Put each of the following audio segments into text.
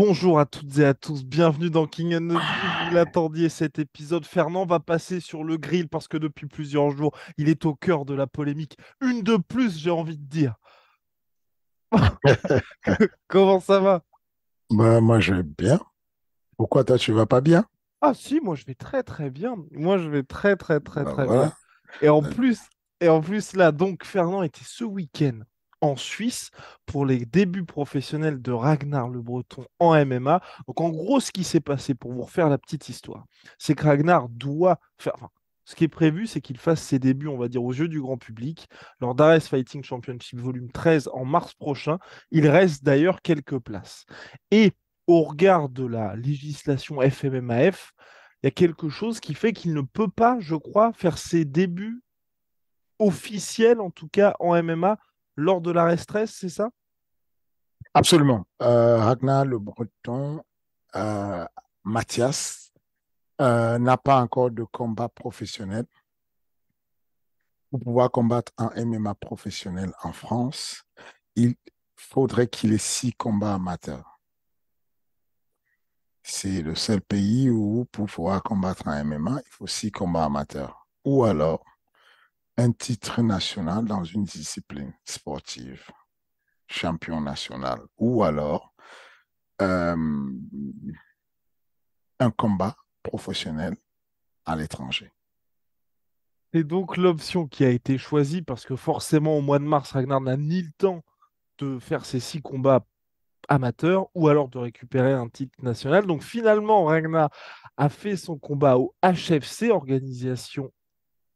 Bonjour à toutes et à tous, bienvenue dans King and Nobby. Vous l'attendiez cet épisode. Fernand va passer sur le grill parce que depuis plusieurs jours, il est au cœur de la polémique. Une de plus, j'ai envie de dire. Comment ça va? Moi, je vais bien. Pourquoi toi, tu vas pas bien? Ah si, moi je vais très très bien. Moi je vais très très très très bien. Voilà. Et en Euh, plus, et en plus là, donc Fernand était ce week-end en Suisse pour les débuts professionnels de Ragnar le Breton en MMA. Donc en gros, ce qui s'est passé pour vous refaire la petite histoire, c'est que Ragnar doit faire. Enfin, ce qui est prévu, c'est qu'il fasse ses débuts, on va dire, aux yeux du grand public lors d'Ares Fighting Championship Volume 13 en mars prochain. Il reste d'ailleurs quelques places. Et au regard de la législation FMMAF, il y a quelque chose qui fait qu'il ne peut pas, je crois, faire ses débuts officiels, en tout cas en MMA, lors de l'arrêt stress, c'est ça? Absolument. Ragnar Le Breton, euh, Mathias, n'a pas encore de combat professionnel. Pour pouvoir combattre en MMA professionnel en France, il faudrait qu'il ait 6 combats amateurs. C'est le seul pays où, pour pouvoir combattre en MMA, il faut 6 combats amateurs. Ou alors, un titre national dans une discipline sportive, champion national. Ou alors, euh, un combat professionnel à l'étranger. C'est donc l'option qui a été choisie parce que forcément, au mois de mars, Ragnar n'a ni le temps de faire ses 6 combats amateurs ou alors de récupérer un titre national. Donc finalement, Ragnar a fait son combat au HFC, organisation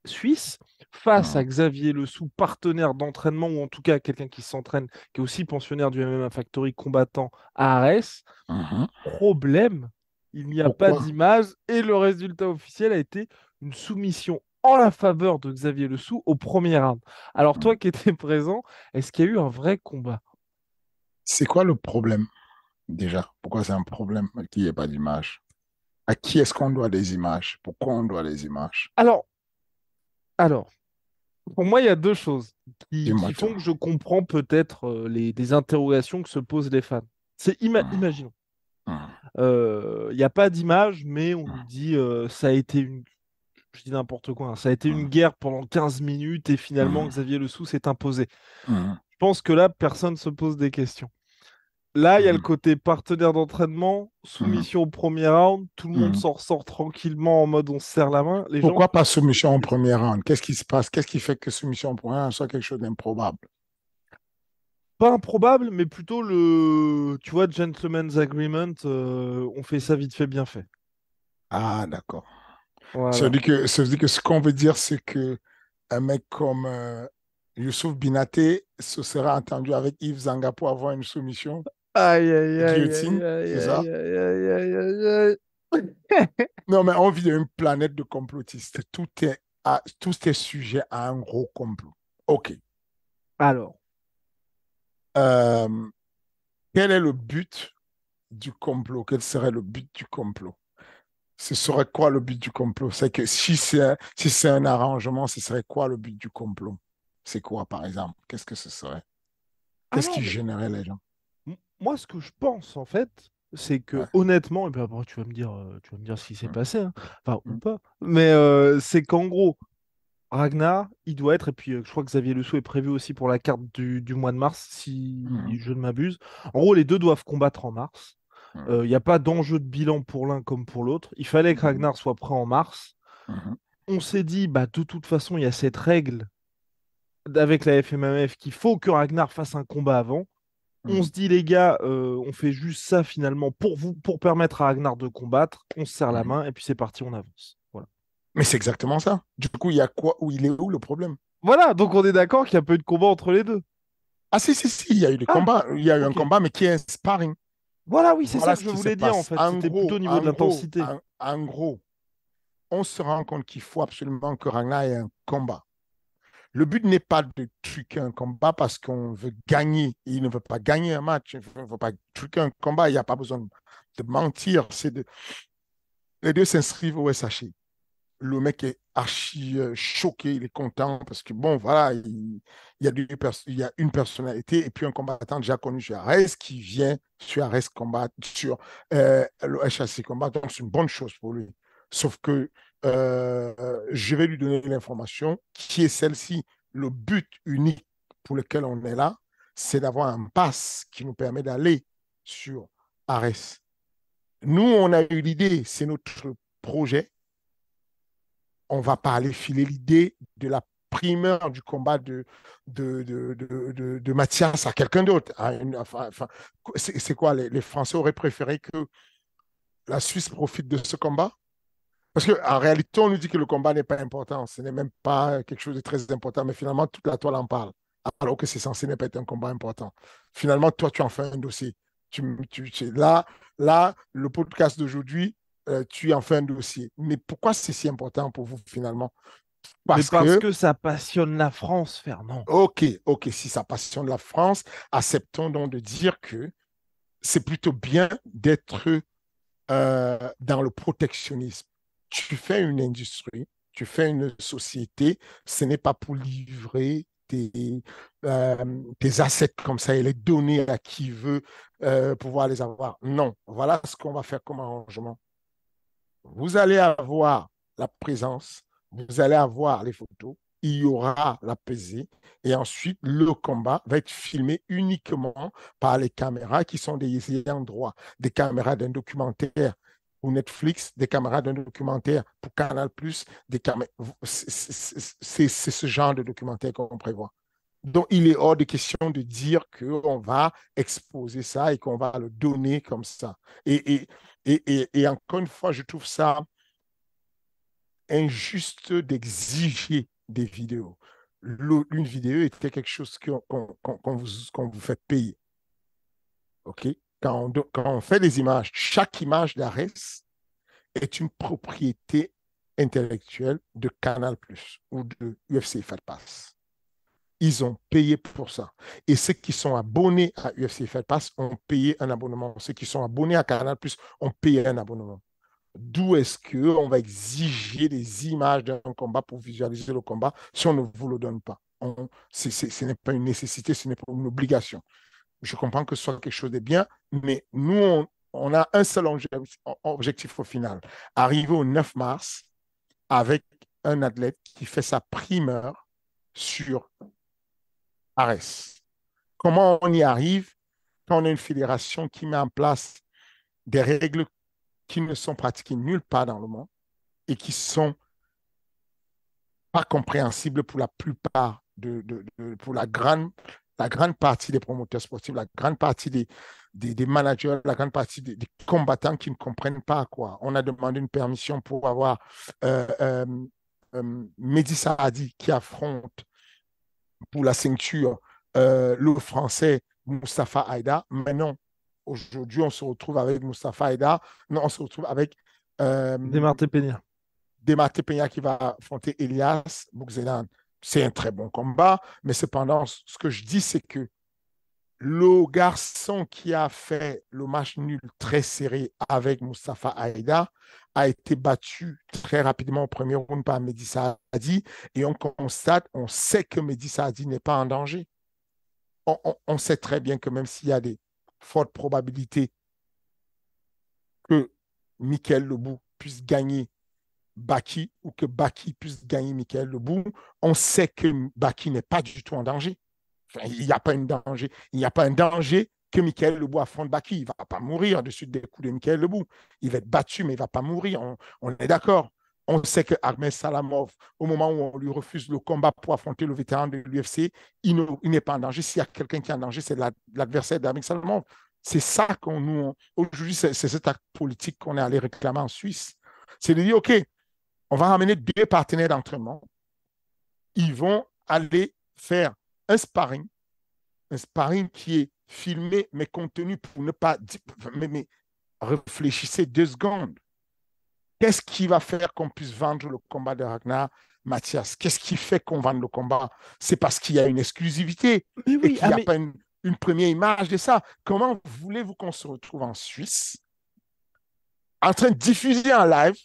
suisse, face à Mhm, Xavier Le Sou, partenaire d'entraînement, ou en tout cas quelqu'un qui s'entraîne, qui est aussi pensionnaire du MMA Factory combattant à Arès. mhm. Problème, il n'y a pas Pourquoi? d'image et le résultat officiel a été une soumission en la faveur de Xavier Le Sou au premier round. Alors toi Mhm. qui étais présent, est-ce qu'il y a eu un vrai combat? C'est quoi le problème déjà? Pourquoi c'est un problème qu'il n'y ait pas d'image? À qui est-ce qu'on doit des images? Pourquoi on doit des images? Alors, alors, pour moi, il y a deux choses qui Dis-moi font tout. que je comprends peut-être des interrogations que se posent les fans. C'est Mhm, imaginons. mhm, Il n'y a pas d'image, mais on nous dit ça a été une, je dis n'importe quoi, hein, ça a été une mhm, guerre pendant 15 minutes et finalement mhm, Xavier Le Sou s'est imposé. mhm, Je pense que là, personne ne se pose des questions. Là, il y a le mhm, côté partenaire d'entraînement, mhm, soumission au premier round, tout le monde mhm. s'en ressort tranquillement en mode on se serre la main. Les gens Pourquoi se pas posent soumission des en questions. premier round? Qu'est-ce qui se passe? Qu'est-ce qui fait que soumission en premier round soit quelque chose d'improbable? Pas improbable, mais plutôt le, tu vois, gentleman's agreement, on fait ça vite fait, bien fait. Ah, d'accord. Voilà. Ça veut dire que ce qu'on veut dire, c'est que un mec comme Youssouf Binaté se sera entendu avec Yves Zanga pour avoir une soumission Aïe, aïe, aïe, aïe, guillotine, aïe, c'est ça? aïe, aïe, aïe, aïe, aïe, aïe. Non, mais on vit dans une planète de complotistes. Tout est sujet à un gros complot. OK. Alors, Euh, quel est le but du complot? Quel serait le but du complot? Ce serait quoi le but du complot? C'est que si c'est un arrangement, ce serait quoi le but du complot? C'est quoi, par exemple? Qu'est-ce que ce serait? ah Qu'est-ce non, qui mais gênerait les gens? moi, ce que je pense, en fait, c'est que Ouais. honnêtement, et puis après, tu vas me dire ce qui s'est Mm, passé, hein, enfin, ou mm, pas, mais c'est qu'en gros, Ragnar, il doit être, et puis je crois que Xavier Le Sceau est prévu aussi pour la carte du mois de mars, si mm, je ne m'abuse. En gros, les deux doivent combattre en mars. mm, Il n'y a pas d'enjeu de bilan pour l'un comme pour l'autre. Il fallait que mm, Ragnar soit prêt en mars. mm, On s'est dit, bah, de toute façon, il y a cette règle avec la FMMF qu'il faut que Ragnar fasse un combat avant. On mm, se dit, les gars, on fait juste ça finalement pour vous, pour permettre à Ragnar de combattre. On se serre la mm. main et puis c'est parti, on avance. Voilà. Mais c'est exactement ça. Du coup, il y a quoi? Où il est où le problème? Voilà, donc on est d'accord qu'il y a pas eu de combat entre les deux. Ah si, si, si, il y a eu des Ah, combats. Il y a eu un ok. combat, mais qui est un sparring. Voilà, oui, c'est ça Voilà que ce je qui se voulais dire en passe. fait. C'était plutôt au niveau de l'intensité. En gros, on se rend compte qu'il faut absolument que Ragnar ait un combat. Le but n'est pas de truquer un combat parce qu'on veut gagner. Il ne veut pas gagner un match. Il ne veut pas truquer un combat. Il n'y a pas besoin de mentir. Les deux s'inscrivent au SHI. Le mec est archi choqué, il est content parce que, bon, voilà, il y a, il y a une personnalité et puis un combattant déjà connu sur Ares qui vient sur Ares combattre, sur le HAC combat. Donc, c'est une bonne chose pour lui. Sauf que je vais lui donner l'information qui est celle-ci. Le but unique pour lequel on est là, c'est d'avoir un pass qui nous permet d'aller sur Ares. Nous, on a eu l'idée, c'est notre projet. On ne va pas aller filer l'idée de la primeur du combat de Mathias à quelqu'un d'autre. Enfin, c'est quoi, les Français auraient préféré que la Suisse profite de ce combat? Parce qu'en réalité, on nous dit que le combat n'est pas important. Ce n'est même pas quelque chose de très important, mais finalement, toute la toile en parle. Alors que c'est censé ne pas être un combat important. Finalement, toi, tu en fais un dossier. Là, le podcast d'aujourd'hui, tu en fais un dossier. Mais pourquoi c'est si important pour vous, finalement? Mais Parce parce que, que ça passionne la France, Fernand. ok, si ça passionne la France, acceptons donc de dire que c'est plutôt bien d'être dans le protectionnisme. Tu fais une industrie, tu fais une société, ce n'est pas pour livrer tes assets comme ça et les donner à qui veut pouvoir les avoir. Non, voilà ce qu'on va faire comme arrangement. Vous allez avoir la présence, vous allez avoir les photos, il y aura la pesée et ensuite le combat va être filmé uniquement par les caméras qui sont des ayants droit, des caméras d'un documentaire pour Netflix, des caméras d'un documentaire pour Canal+, des caméras. C'est ce genre de documentaire qu'on prévoit. Donc, il est hors de question de dire qu'on va exposer ça et qu'on va le donner comme ça. Et encore une fois, je trouve ça injuste d'exiger des vidéos. Une vidéo était quelque chose qu'on vous fait payer. OK? Quand on fait des images, chaque image d'Ares est une propriété intellectuelle de Canal+ ou de UFC Fight Pass. Ils ont payé pour ça. Et ceux qui sont abonnés à UFC Fight Pass ont payé un abonnement. Ceux qui sont abonnés à Canal+ ont payé un abonnement. D'où est-ce qu'on va exiger des images d'un combat pour visualiser le combat si on ne vous le donne pas? Ce n'est pas une nécessité, ce n'est pas une obligation. Je comprends que ce soit quelque chose de bien, mais nous, on a un seul objectif au final. Arriver au 9 mars avec un athlète qui fait sa primeur sur Ares. Comment on y arrive quand on a une fédération qui met en place des règles qui ne sont pratiquées nulle part dans le monde et qui sont pas compréhensibles pour la plupart, pour la grande partie des promoteurs sportifs, la grande partie des managers, la grande partie des combattants qui ne comprennent pas quoi. On a demandé une permission pour avoir Mehdi Saadi qui affronte pour la ceinture le français Mustafa Haïda. Mais non, aujourd'hui, on se retrouve avec Mustafa Haïda. Non, on se retrouve avec Desmartes Peña. Desmartes Peña qui va affronter Elias Bouxelan. C'est un très bon combat, mais cependant, ce que je dis, c'est que le garçon qui a fait le match nul très serré avec Mustafa Haïda a été battu très rapidement au premier round par Mehdi Saadi et on constate, on sait que Mehdi Saadi n'est pas en danger. On sait très bien que même s'il y a des fortes probabilités que Michael Lebou puisse gagner Baki ou que Baki puisse gagner Michael Lebou, on sait que Baki n'est pas du tout en danger. Enfin, il n'y a pas un danger. Il n'y a pas un danger que Michael Lebou affronte Baki. Il ne va pas mourir de suite des coups de Michael Lebou. Il va être battu, mais il ne va pas mourir. On est d'accord. On sait que Ahmed Salamov, au moment où on lui refuse le combat pour affronter le vétéran de l'UFC, il n'est pas en danger. S'il y a quelqu'un qui est en danger, c'est l'adversaire d'Ahmed Salamov. C'est ça qu'on nous. Aujourd'hui, c'est cet acte politique qu'on est allé réclamer en Suisse. C'est de dire, OK, on va ramener deux partenaires d'entraînement. Ils vont aller faire un sparring qui est filmé, mais contenu pour ne pas. Mais réfléchissez 2 secondes. Qu'est-ce qui va faire qu'on puisse vendre le combat de Ragnar Mathias? Qu'est-ce qui fait qu'on vende le combat? C'est parce qu'il y a une exclusivité Mais et oui, qu'il n'y a pas une première image de ça. Comment voulez-vous qu'on se retrouve en Suisse en train de diffuser en live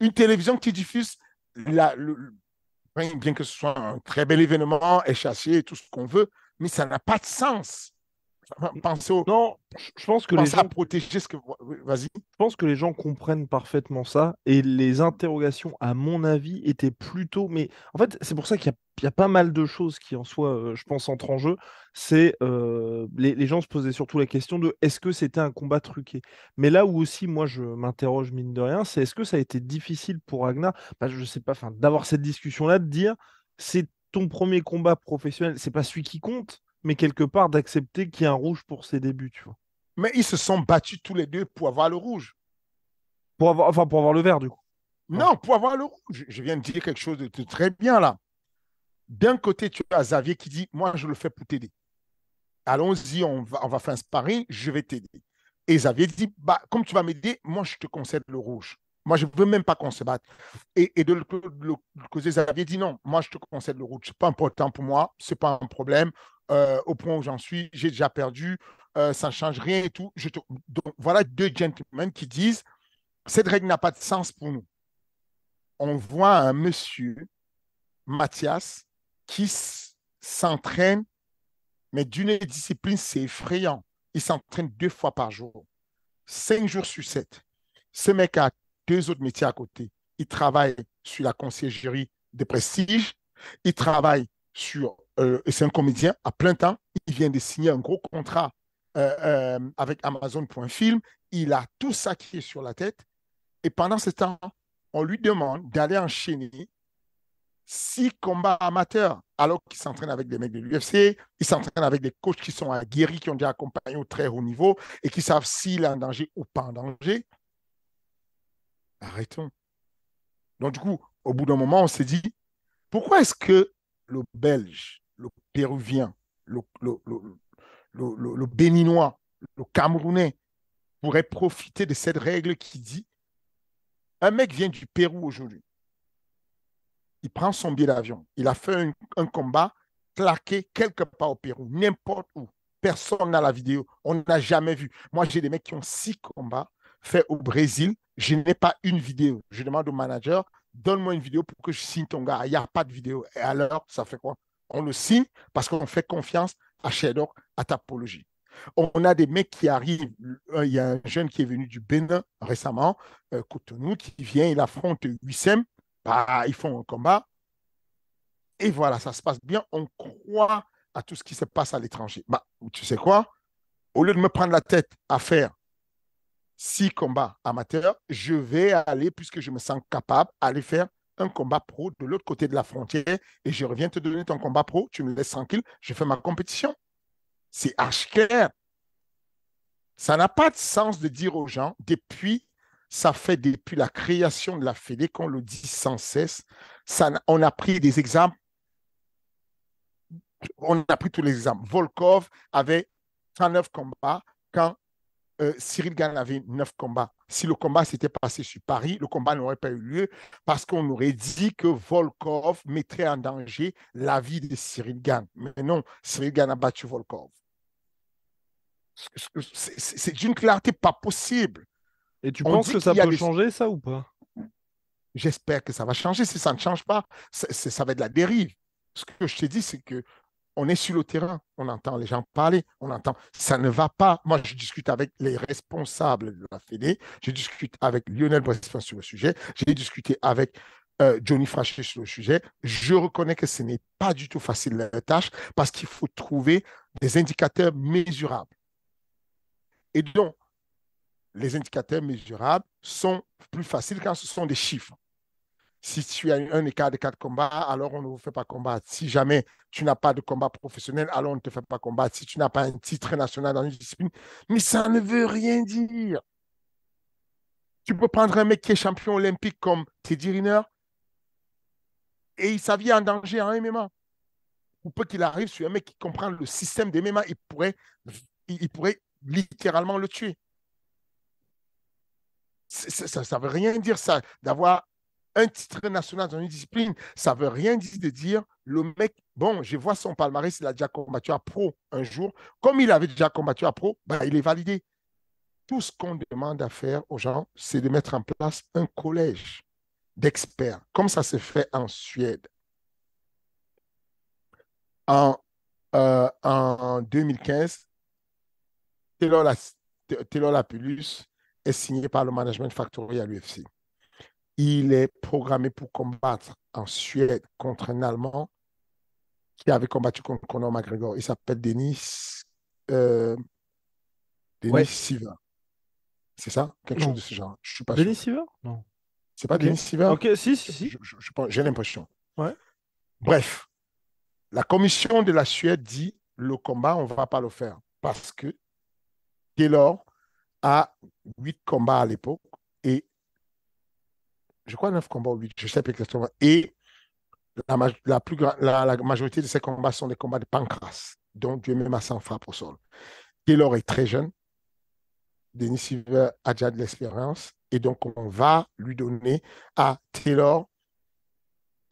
Une télévision qui diffuse, bien que ce soit un très bel événement, échassé et tout ce qu'on veut, mais ça n'a pas de sens. Pensez, Non, je pense que les pensez à gens protéger ce que... Vas-y. Je pense que les gens comprennent parfaitement ça et les interrogations, à mon avis, étaient plutôt. Mais en fait, c'est pour ça qu'il y a pas mal de choses qui en soi, je pense, entrent en jeu. C'est les gens se posaient surtout la question de est-ce que c'était un combat truqué? Mais là où aussi, moi, je m'interroge mine de rien, c'est est-ce que ça a été difficile pour Ragnar, bah, je sais pas, enfin, d'avoir cette discussion-là, de dire c'est ton premier combat professionnel, c'est pas celui qui compte, mais quelque part d'accepter qu'il y a un rouge pour ses débuts, tu vois. Mais ils se sont battus tous les deux pour avoir le rouge. Pour avoir le vert, du coup. Ouais. Non, pour avoir le rouge. Je viens de dire quelque chose de très bien là. D'un côté, tu as Xavier qui dit, moi, je le fais pour t'aider. Allons-y, on va faire un sparring, je vais t'aider. Et Xavier dit, bah, comme tu vas m'aider, moi, je te concède le rouge. Moi, je ne veux même pas qu'on se batte. Et de l'autre côté, Xavier dit, non, moi, je te concède le rouge. Ce n'est pas important pour moi, ce n'est pas un problème. Au point où j'en suis, j'ai déjà perdu, ça ne change rien et tout. Donc, voilà deux gentlemen qui disent, cette règle n'a pas de sens pour nous. On voit un monsieur, Mathias, qui s'entraîne, mais d'une discipline, c'est effrayant. Il s'entraîne 2 fois par jour, 5 jours sur 7. Ce mec a 2 autres métiers à côté. Il travaille sur la conciergerie de prestige. Il travaille c'est un comédien à plein temps. Il vient de signer un gros contrat avec Amazon.film. Il a tout ça qui est sur la tête. Et pendant ce temps, on lui demande d'aller enchaîner 6 combats amateurs, alors qu'il s'entraîne avec des mecs de l'UFC, il s'entraîne avec des coachs qui sont aguerris, qui ont déjà accompagné au très haut niveau et qui savent s'il est en danger ou pas en danger. Arrêtons. Donc, du coup, au bout d'un moment, on s'est dit, pourquoi est-ce que le Belge, le Péruvien, le Béninois, le Camerounais pourrait profiter de cette règle qui dit, un mec vient du Pérou aujourd'hui, il prend son billet d'avion. Il a fait un combat claqué quelque part au Pérou, n'importe où. Personne n'a la vidéo. On n'a jamais vu. Moi, j'ai des mecs qui ont 6 combats faits au Brésil. Je n'ai pas une vidéo. Je demande au manager, donne-moi une vidéo pour que je signe ton gars. Il n'y a pas de vidéo. Et alors, ça fait quoi? On le signe parce qu'on fait confiance à Shadow, à Tapologie. On a des mecs qui arrivent. Il y a un jeune qui est venu du Bénin récemment, Cotonou, qui vient, il affronte Wissem. Bah, ils font un combat. Et voilà, ça se passe bien. On croit à tout ce qui se passe à l'étranger. Bah, tu sais quoi? Au lieu de me prendre la tête à faire 6 combats amateurs, je vais aller, puisque je me sens capable, aller faire un combat pro de l'autre côté de la frontière et je reviens te donner ton combat pro, tu me laisses tranquille, je fais ma compétition. C'est archi clair. Ça n'a pas de sens de dire aux gens, ça fait depuis la création de la Fédé qu'on le dit sans cesse. On a pris des exemples, on a pris tous les exemples. Volkov avait 39 combats quand Cyril Gann avait 9 combats. Si le combat s'était passé sur Paris, le combat n'aurait pas eu lieu parce qu'on aurait dit que Volkov mettrait en danger la vie de Cyril Gann. Mais non, Cyril Gann a battu Volkov. C'est d'une clarté pas possible. Et tu On penses dit que qu'il ça y a peut des... changer, ça, ou pas? J'espère que ça va changer. Si ça ne change pas, ça va être la dérive. Ce que je te dis, c'est que on est sur le terrain, on entend les gens parler, on entend, ça ne va pas. Moi, je discute avec les responsables de la Fédé, je discute avec Lionel Bressman sur le sujet, j'ai discuté avec Johnny Frachet sur le sujet. Je reconnais que ce n'est pas du tout facile la tâche parce qu'il faut trouver des indicateurs mesurables. Et donc, les indicateurs mesurables sont plus faciles quand ce sont des chiffres. Si tu as un écart de 4 combats, alors on ne vous fait pas combattre. Si jamais tu n'as pas de combat professionnel, alors on ne te fait pas combattre. Si tu n'as pas un titre national dans une discipline, mais ça ne veut rien dire. Tu peux prendre un mec qui est champion olympique comme Teddy Riner et sa vie est en danger en MMA. Ou peut qu'il arrive sur un mec qui comprend le système des MMA, il pourrait littéralement le tuer. Ça ne veut rien dire ça, d'avoir un titre national dans une discipline, ça ne veut rien dire de dire le mec, bon, je vois son palmarès, il a déjà combattu à pro un jour. Comme il avait déjà combattu à pro, ben, il est validé. Tout ce qu'on demande à faire aux gens, c'est de mettre en place un collège. d'experts, comme ça se fait en Suède. En 2015, Taylor, Taylor Lapillus est signé par le Management Factory à l'UFC. Il est programmé pour combattre en Suède contre un Allemand qui avait combattu contre Conor McGregor. Il s'appelle Denis Ouais. Siver. C'est ça? Quelque chose Non. de ce genre. Je ne suis pas Denis sûr. Silver? Non. C'est pas Ok. Denis Siver? Ok, si, si, si. J'ai l'impression. Ouais. Bref, la commission de la Suède dit le combat, on ne va pas le faire parce que Taylor a 8 combats à l'époque et je crois 9 combats ou 8, je ne sais pas exactement. Et la majorité de ces combats sont des combats de pancras, donc Dieu même à 100 frappes au sol. Taylor est très jeune, Denis Silver a déjà de l'expérience et donc on va lui donner à Taylor,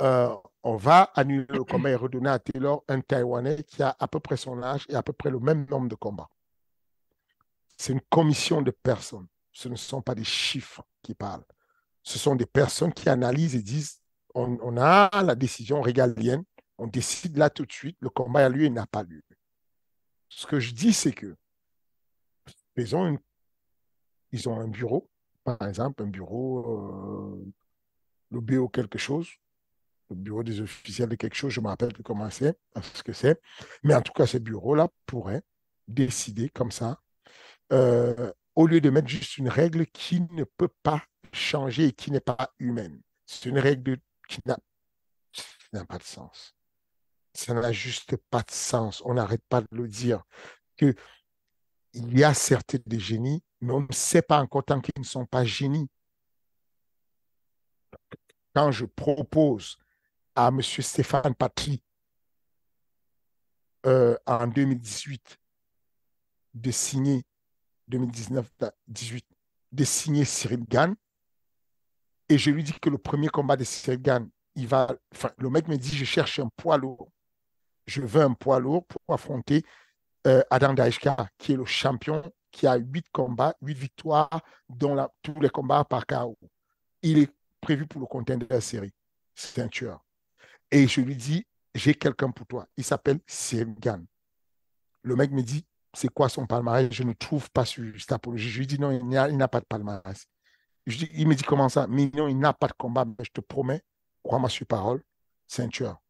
on va annuler le combat et redonner à Taylor un Taïwanais qui a à peu près son âge et à peu près le même nombre de combats. C'est une commission de personnes. Ce ne sont pas des chiffres qui parlent. Ce sont des personnes qui analysent et disent on a la décision régalienne, on décide là tout de suite, le combat a lieu, il n'a pas lieu. Ce que je dis, c'est que ils ont un bureau, par exemple, un bureau, le BO quelque chose, le bureau des officiels de quelque chose, je ne me rappelle plus comment c'est, ce que c'est. Mais en tout cas, ce bureau-là pourrait décider comme ça, au lieu de mettre juste une règle qui ne peut pas changer et qui n'est pas humaine. C'est une règle qui n'a pas de sens. Ça n'a juste pas de sens. On n'arrête pas de le dire. Qu'il y a certes des génies, mais on ne sait pas encore tant qu'ils ne sont pas génies. Quand je propose à M. Stéphane Patry en 2018 de signer, 2019-18, de signer Cyril Gann, et je lui dis que le premier combat de Cyril Gann, le mec me dit, je cherche un poids lourd. Je veux un poids lourd pour affronter Adam Daishka, qui est le champion, qui a 8 combats, 8 victoires, dont tous les combats par KO. Il est prévu pour le contender de la série. C'est un tueur. Et je lui dis, j'ai quelqu'un pour toi. Il s'appelle Cyril Gann. Le mec me dit, c'est quoi son palmarès? Je ne trouve pas sur Stapology. Je lui dis, non, il n'a pas de palmarès. Il me dit, comment ça? Mais non, il n'a pas de combat, mais je te promets, crois-moi sur parole, c'est un tueur.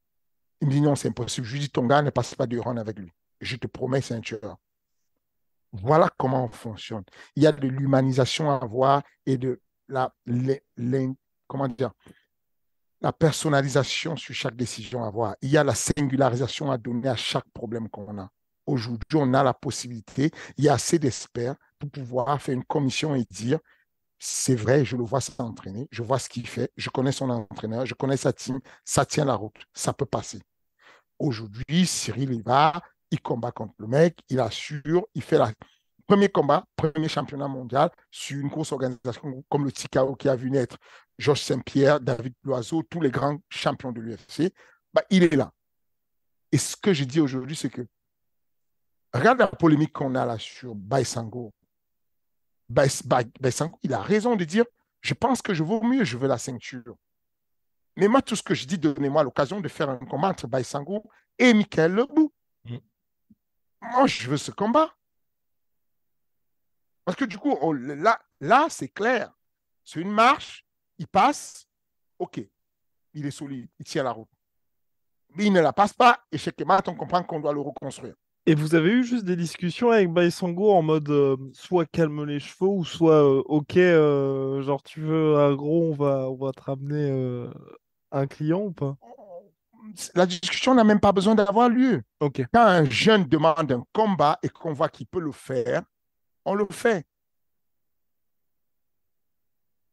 Il me dit, non, c'est impossible. Je lui dis, ton gars ne passe pas de run avec lui. Je te promets, c'est un tueur. Voilà comment on fonctionne. Il y a de l'humanisation à avoir et de comment dire, la personnalisation sur chaque décision à avoir. Il y a la singularisation à donner à chaque problème qu'on a. Aujourd'hui, on a la possibilité, il y a assez d'experts pour pouvoir faire une commission et dire, c'est vrai, je le vois s'entraîner, je vois ce qu'il fait, je connais son entraîneur, je connais sa team, ça tient la route, ça peut passer. Aujourd'hui, Cyril, il combat contre le mec, il assure, il fait le premier combat, premier championnat mondial sur une grosse organisation comme le TKO qui a vu naître Georges Saint-Pierre, David Loiseau, tous les grands champions de l'UFC. Bah, il est là. Et ce que je dis aujourd'hui, c'est que regarde la polémique qu'on a là sur Baïsango. Baïsango, il a raison de dire je pense que je vaux mieux, je veux la ceinture. Mais moi, tout ce que je dis, donnez-moi l'occasion de faire un combat entre Baïsango et Michael Lebou. Moi, je veux ce combat. Parce que du coup, là c'est clair. C'est une marche, il passe, OK, il est solide, il tient la route. Mais il ne la passe pas, et chez Kemat, on comprend qu'on doit le reconstruire. Et vous avez eu juste des discussions avec Baïsango en mode soit calme les chevaux ou soit ok, genre tu veux un gros, on va te ramener un client ou pas? La discussion n'a même pas besoin d'avoir lieu. Ok. Quand un jeune demande un combat et qu'on voit qu'il peut le faire, on le fait.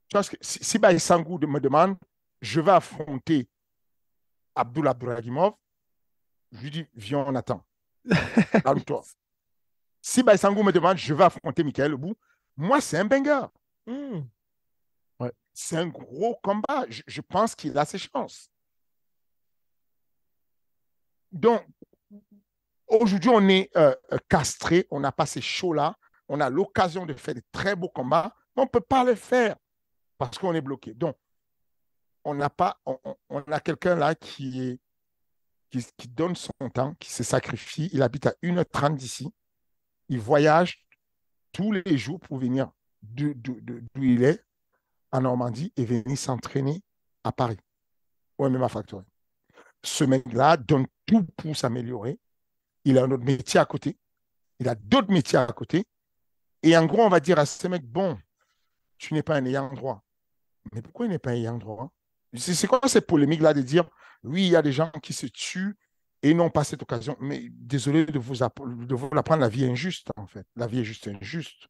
Tu vois, si Baïsango me demande, je vais affronter Abdullah Abdouragimov, je lui dis, viens, on attend. Calme-toi. Si Baïsango me demande, je vais affronter Michael Lebou, moi, c'est un banger. Hmm. Ouais. C'est un gros combat. Je pense qu'il a ses chances. Donc, aujourd'hui, on est castré, on n'a pas ces shows-là, on a l'occasion de faire de très beaux combats, mais on ne peut pas les faire parce qu'on est bloqué. Donc, on n'a pas, on a quelqu'un là qui donne son temps, qui se sacrifie. Il habite à 1h30 d'ici. Il voyage tous les jours pour venir d'où il est, en Normandie, et venir s'entraîner à Paris, au MMA Factory. Ce mec-là donne tout pour s'améliorer. Il a un autre métier à côté. Il a d'autres métiers à côté. Et en gros, on va dire à ce mec, bon, tu n'es pas un ayant droit. Mais pourquoi il n'est pas un ayant droit? C'est quoi cette polémique-là de dire, oui, il y a des gens qui se tuent et n'ont pas cette occasion. Mais désolé de vous l'apprendre, la vie est injuste, en fait. La vie est juste injuste.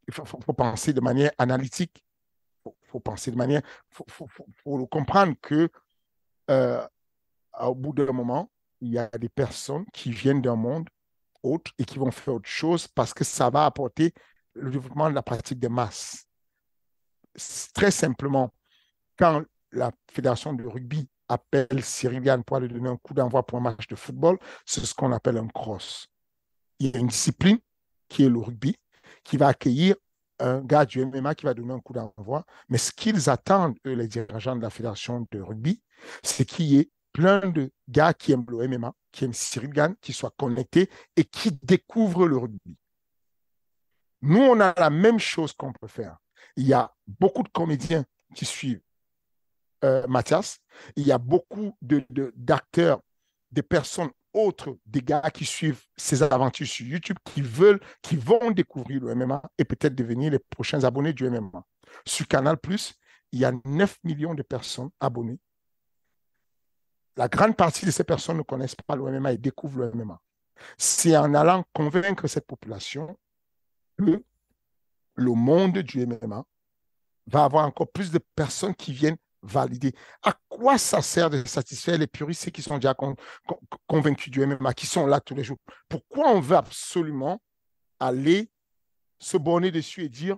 Il faut penser de manière analytique. Faut penser de manière. Faut comprendre que euh, au bout d'un moment, il y a des personnes qui viennent d'un monde autre et qui vont faire autre chose parce que ça va apporter le développement de la pratique de masse. Très simplement, quand la fédération de rugby appelle Cyril Gann pour aller donner un coup d'envoi pour un match de football, c'est ce qu'on appelle un cross. Il y a une discipline qui est le rugby, qui va accueillir un gars du MMA qui va donner un coup d'envoi. Mais ce qu'ils attendent, eux, les dirigeants de la fédération de rugby, c'est qu'il y ait plein de gars qui aiment le MMA, qui aiment Cyril Gann, qui soient connectés et qui découvrent le rugby. Nous, on a la même chose qu'on peut faire. Il y a beaucoup de comédiens qui suivent Mathias. Il y a beaucoup d'acteurs, des personnes autres, des gars qui suivent ses aventures sur YouTube, qui vont découvrir le MMA et peut-être devenir les prochains abonnés du MMA. Sur Canal+, il y a 9 millions de personnes abonnées. La grande partie de ces personnes ne connaissent pas le MMA et découvrent le MMA. C'est en allant convaincre cette population que le monde du MMA va avoir encore plus de personnes qui viennent valider. À quoi ça sert de satisfaire les puristes qui sont déjà convaincus du MMA, qui sont là tous les jours? Pourquoi on veut absolument aller se borner dessus et dire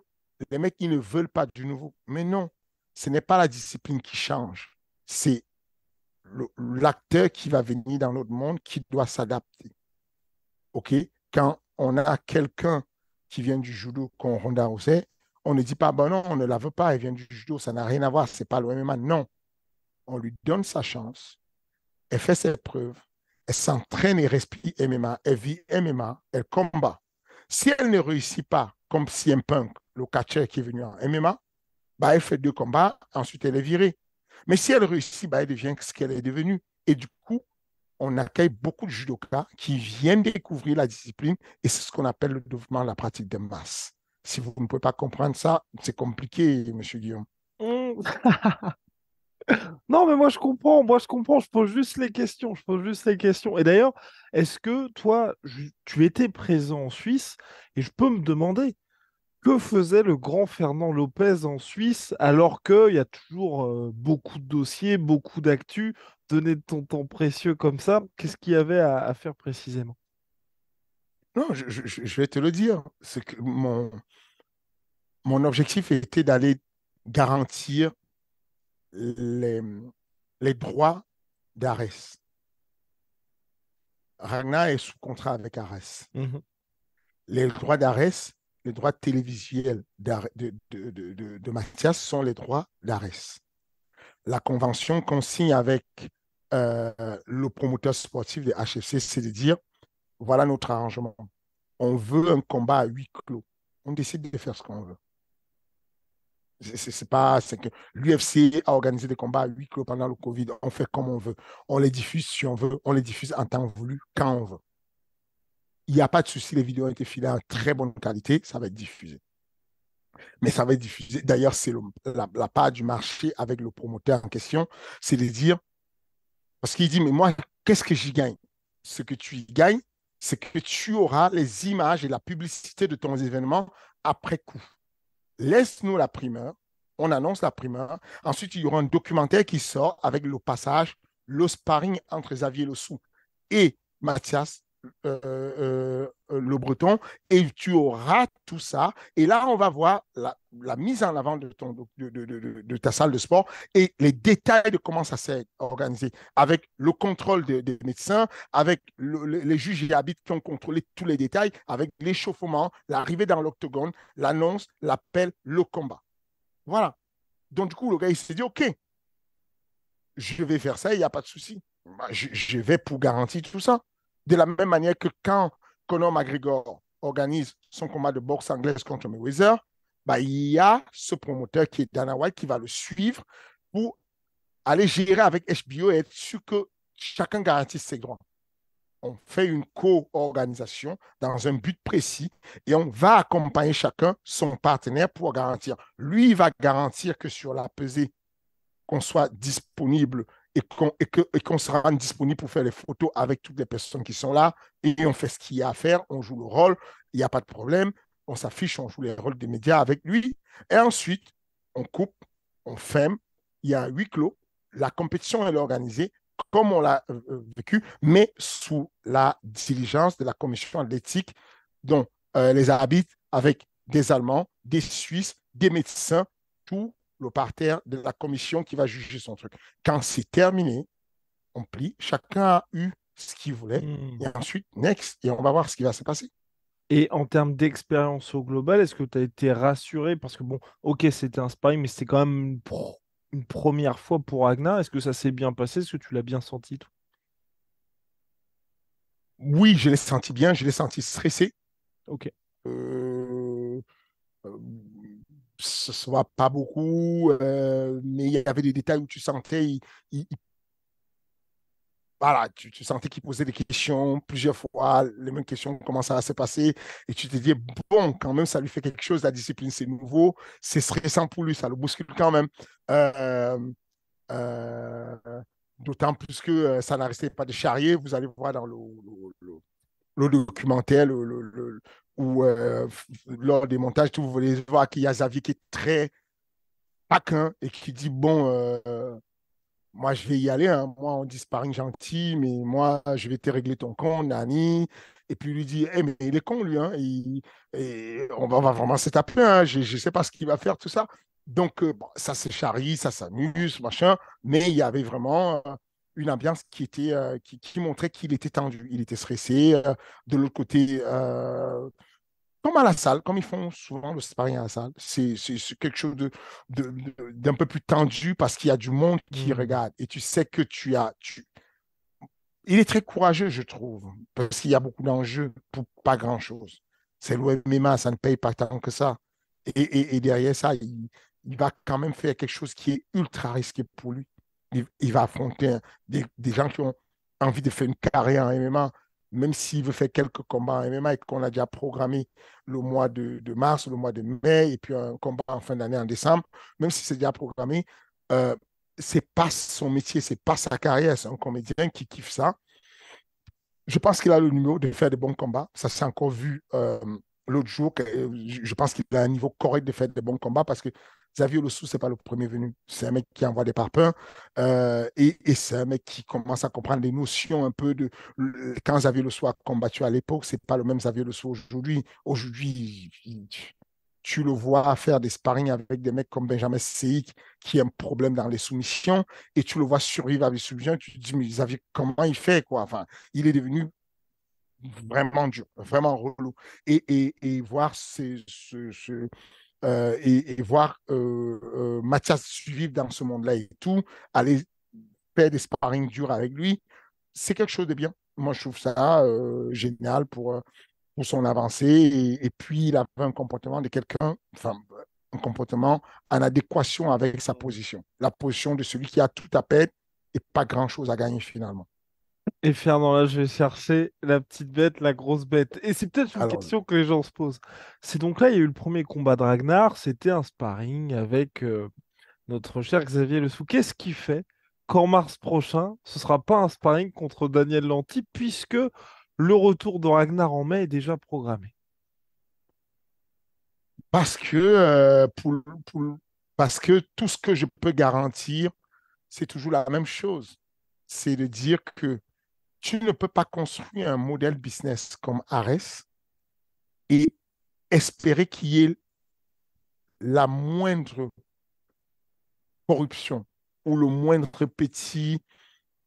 les mecs, ils ne veulent pas du nouveau? Mais non, ce n'est pas la discipline qui change. C'est l'acteur qui va venir dans notre monde qui doit s'adapter. OK? Quand on a quelqu'un qui vient du judo comme Ronda Rousey, on ne dit pas, ben non, on ne la veut pas, elle vient du judo, ça n'a rien à voir, c'est pas le MMA. Non, on lui donne sa chance, elle fait ses preuves, elle s'entraîne et respire MMA, elle vit MMA, elle combat. Si elle ne réussit pas, comme CM Punk, le catcheur qui est venu en MMA, bah, elle fait 2 combats, ensuite elle est virée. Mais si elle réussit, bah, elle devient ce qu'elle est devenue. Et du coup, on accueille beaucoup de judokas qui viennent découvrir la discipline et c'est ce qu'on appelle le développement de la pratique de masse. Si vous ne pouvez pas comprendre ça, c'est compliqué, M. Guillaume. Mmh. Non, mais moi je comprends, je pose juste les questions, je pose juste les questions. Et d'ailleurs, est-ce que toi, tu étais présent en Suisse et je peux me demander que faisait le grand Fernand Lopez en Suisse alors qu'il y a toujours beaucoup de dossiers, beaucoup d'actu, donner de ton temps précieux comme ça, qu'est-ce qu'il y avait à faire précisément? Non, je vais te le dire. C'est que mon objectif était d'aller garantir les, les droits d'Ares. Ragnar est sous contrat avec Ares. Mhm. Les droits d'Ares, les droits télévisuels de Mathias sont les droits d'Ares. La convention qu'on signe avec le promoteur sportif de HFC, c'est de dire, voilà notre arrangement. On veut un combat à huis clos. On décide de faire ce qu'on veut. C'est que l'UFC a organisé des combats à huis clos pendant le Covid. On fait comme on veut. On les diffuse si on veut. On les diffuse en temps voulu, quand on veut. Il n'y a pas de souci. Les vidéos ont été filées en très bonne qualité. Ça va être diffusé. Mais ça va être diffusé. D'ailleurs, c'est la part du marché avec le promoteur en question. C'est de dire, parce qu'il dit, mais moi, qu'est-ce que j'y gagne? Ce que tu y gagnes, c'est que tu auras les images et la publicité de ton événement après coup. Laisse-nous la primeur, on annonce la primeur. Ensuite, il y aura un documentaire qui sort avec le passage, le sparring entre Xavier Le Sou et Mathias Le Breton, et tu auras tout ça. Et là, on va voir la mise en avant de ta salle de sport et les détails de comment ça s'est organisé, avec le contrôle des médecins, avec les juges et arbitres qui ont contrôlé tous les détails, avec l'échauffement, l'arrivée dans l'octogone, l'annonce, l'appel, le combat. Voilà. Donc, du coup, le gars, il s'est dit, OK, je vais faire ça, il n'y a pas de souci. Bah, je vais pour garantir tout ça. De la même manière que quand Conor McGregor organise son combat de boxe anglaise contre Mayweather, bah, il y a ce promoteur qui est Dana White qui va le suivre pour aller gérer avec HBO et être sûr que chacun garantisse ses droits. On fait une co-organisation dans un but précis et on va accompagner chacun son partenaire pour garantir. Lui, il va garantir que sur la pesée, qu'on soit disponible et qu'on se rende disponible pour faire les photos avec toutes les personnes qui sont là et on fait ce qu'il y a à faire, on joue le rôle, il n'y a pas de problème, on s'affiche, on joue les rôles des médias avec lui et ensuite on coupe, on ferme, il y a un huis clos, la compétition elle est organisée comme on l'a vécu, mais sous la diligence de la commission athlétique dont les arbitres avec des Allemands, des Suisses, des médecins, tout le parterre de la commission qui va juger son truc. Quand c'est terminé, on plie, chacun a eu ce qu'il voulait, Hmm. et ensuite, next, et on va voir ce qui va se passer. Et en termes d'expérience au global, est-ce que tu as été rassuré? Parce que bon, ok, c'était un sparring, mais c'était quand même une première fois pour Ragnar. Est-ce que ça s'est bien passé? Est-ce que tu l'as bien senti, toi? Oui, je l'ai senti bien, je l'ai senti stressé. Ok. Euh, euh, ce ne soit pas beaucoup, mais il y avait des détails où tu sentais, il, voilà, tu sentais qu'il posait des questions plusieurs fois, les mêmes questions commençaient à se passer, et tu te dis, bon, quand même, ça lui fait quelque chose, la discipline, c'est nouveau, c'est stressant pour lui, ça le bouscule quand même. Euh, euh, D'autant plus que ça n'arrêtait pas de charrier, vous allez voir dans le documentaire, où lors des montages, vous voulez voir qu'il y a Xavier qui est très taquin et qui dit, bon, moi, je vais y aller. Hein. Moi, on dit sparring gentil, mais moi, je vais te régler ton compte, Nani. Et puis, il lui dit, hey, mais il est con, lui. Hein. Et on va vraiment se taper. Hein. Je ne sais pas ce qu'il va faire, tout ça. Donc, bon, ça se charrie, ça s'amuse, machin. Mais il y avait vraiment une ambiance qui montrait qu'il était tendu. Il était stressé. De l'autre côté, comme à la salle, comme ils font souvent le sparring à la salle. C'est quelque chose d'un peu plus tendu parce qu'il y a du monde qui Hmm. regarde et tu sais que Il est très courageux, je trouve, parce qu'il y a beaucoup d'enjeux pour pas grand-chose. C'est l'OMMA, ça ne paye pas tant que ça. Et derrière ça, il va quand même faire quelque chose qui est ultra risqué pour lui. Il va affronter des gens qui ont envie de faire une carrière en MMA, même s'il veut faire quelques combats en MMA et qu'on a déjà programmé le mois de mars, le mois de mai, et puis un combat en fin d'année en décembre, même si c'est déjà programmé, euh, c'est pas son métier, c'est pas sa carrière, c'est un comédien qui kiffe ça. Je pense qu'il a le numéro de faire des bons combats. Ça s'est encore vu l'autre jour. Je pense qu'il a un niveau correct de faire des bons combats parce que Xavier Le Sou, ce n'est pas le premier venu. C'est un mec qui envoie des parpaings et c'est un mec qui commence à comprendre les notions un peu de. Quand Xavier Le Sou a combattu à l'époque, ce n'est pas le même Xavier Le Sou aujourd'hui. Aujourd'hui, tu le vois faire des sparring avec des mecs comme Benjamin Seik qui a un problème dans les soumissions et tu le vois survivre avec les soumissions. Tu te dis, mais Xavier, comment il fait quoi? Enfin, il est devenu vraiment dur, vraiment relou. Et voir et voir Mathias suivre dans ce monde-là et tout, aller faire des sparring durs avec lui, c'est quelque chose de bien. Moi, je trouve ça génial pour son avancée. Et puis, il avait un comportement de quelqu'un, enfin, un comportement en adéquation avec sa position. La position de celui qui a tout à perdre et pas grand-chose à gagner finalement. Et Fernand, là, je vais chercher la petite bête, la grosse bête. Et c'est peut-être une Alors, question que les gens se posent. C'est donc là, il y a eu le premier combat de Ragnar, c'était un sparring avec notre cher Xavier Le Sou. Qu'est-ce qui fait qu'en mars prochain, ce sera pas un sparring contre Daniel Lanty, puisque le retour de Ragnar en mai est déjà programmé? parce que, pour- parce que tout ce que je peux garantir, c'est toujours la même chose. C'est de dire que tu ne peux pas construire un modèle business comme Ares et espérer qu'il y ait la moindre corruption ou le moindre petit.